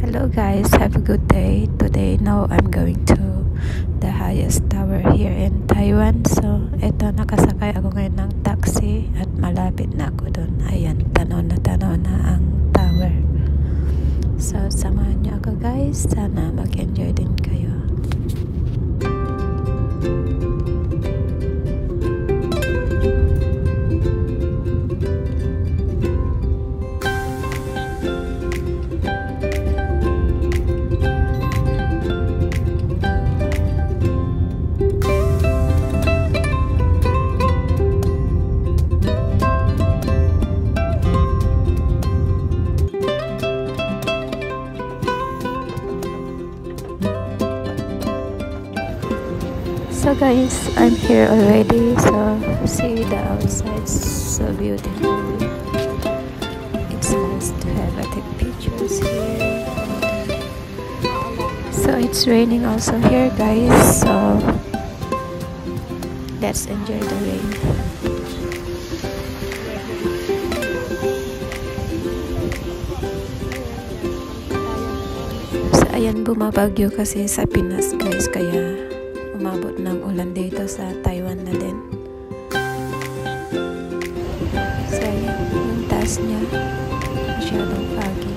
Hello guys, have a good day. Today now I'm going to the highest tower here in Taiwan. So eto, nakasakay ako ngayon ng taxi at malapit na ako dun. Ayan, tanaw na ang tower. So samahan niyo ako guys, sana mag-enjoy din kayo. So guys, I'm here already. So see the outside, so beautiful. It's nice to have take pictures here. So it's raining also here guys, so let's enjoy the rain. So ayan, bumabagyo kasi sa Pinas guys, kaya umabot ng ulan dito sa Taiwan na din. So ayan, yung taas niya masyadong foggy.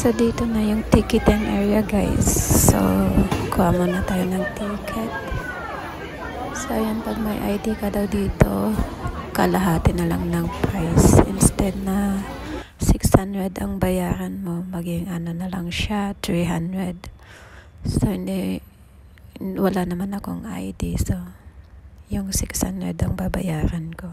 So dito na yung ticketing area guys. So kuha muna tayo ng ticket. So ayan, pag may ID ka daw dito, kalahati na lang ng price. Instead na 600 ang bayaran mo, maging ano na lang siya, 300. So wala naman akong ID, so yung 600 ang babayaran ko.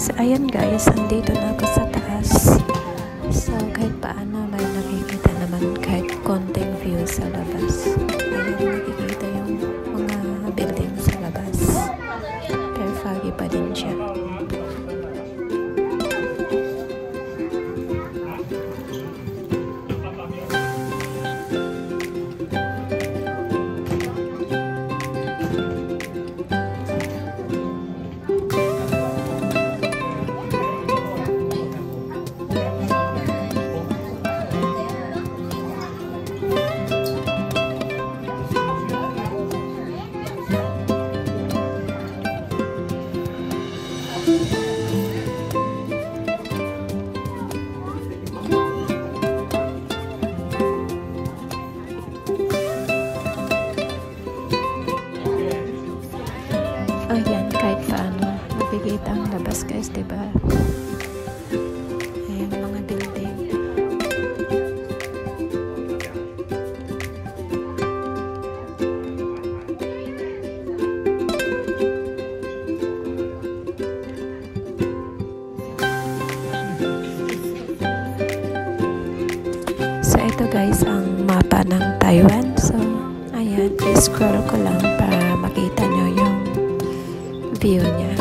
So ayan guys, andito na ako sa taas. So kahit paano may nakikita naman kahit konting view sa labas. Ayan, nakikita yung mga building sa labas. Pero foggy pa din siya. Ayan, kahit paano nakikita ang labas guys, diba? Ayan, mga building. pa ng Taiwan. So, ayan, i-scroll ko lang para makita nyo yung view niya.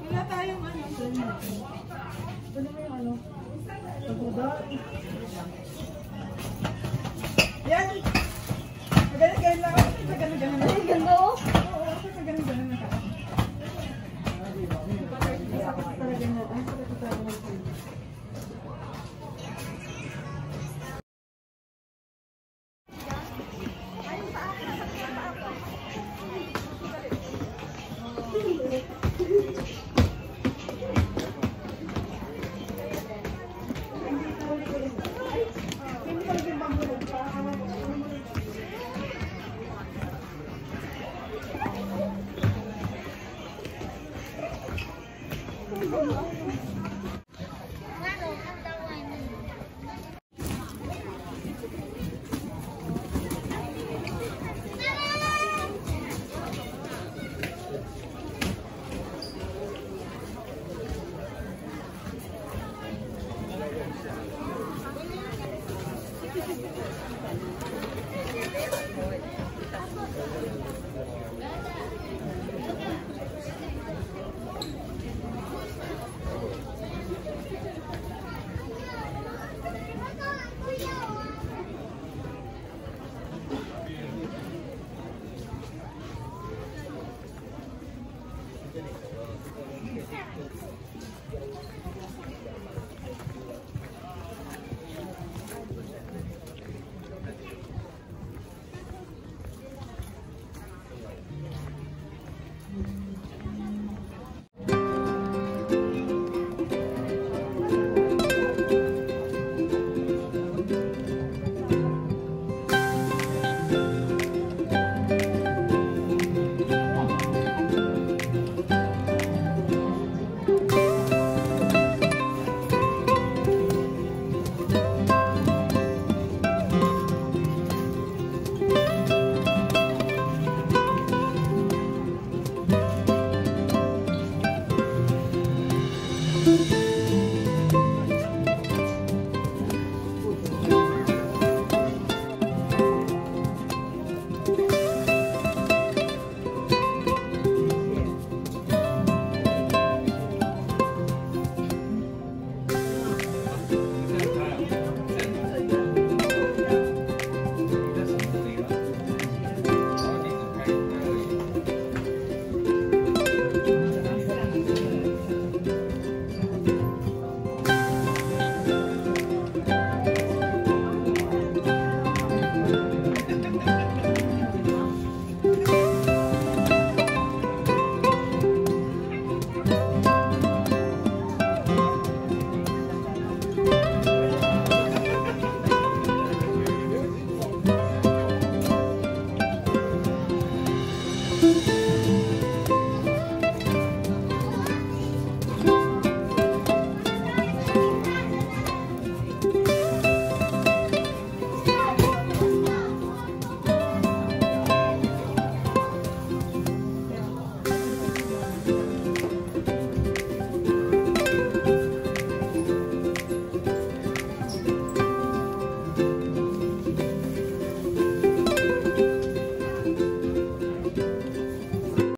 Wala tayong ano. Ano mo yung ano? Yan! Magaling lang. Magaling lang. Ay, ganda oh! Oo, magaling na ka. Thank you.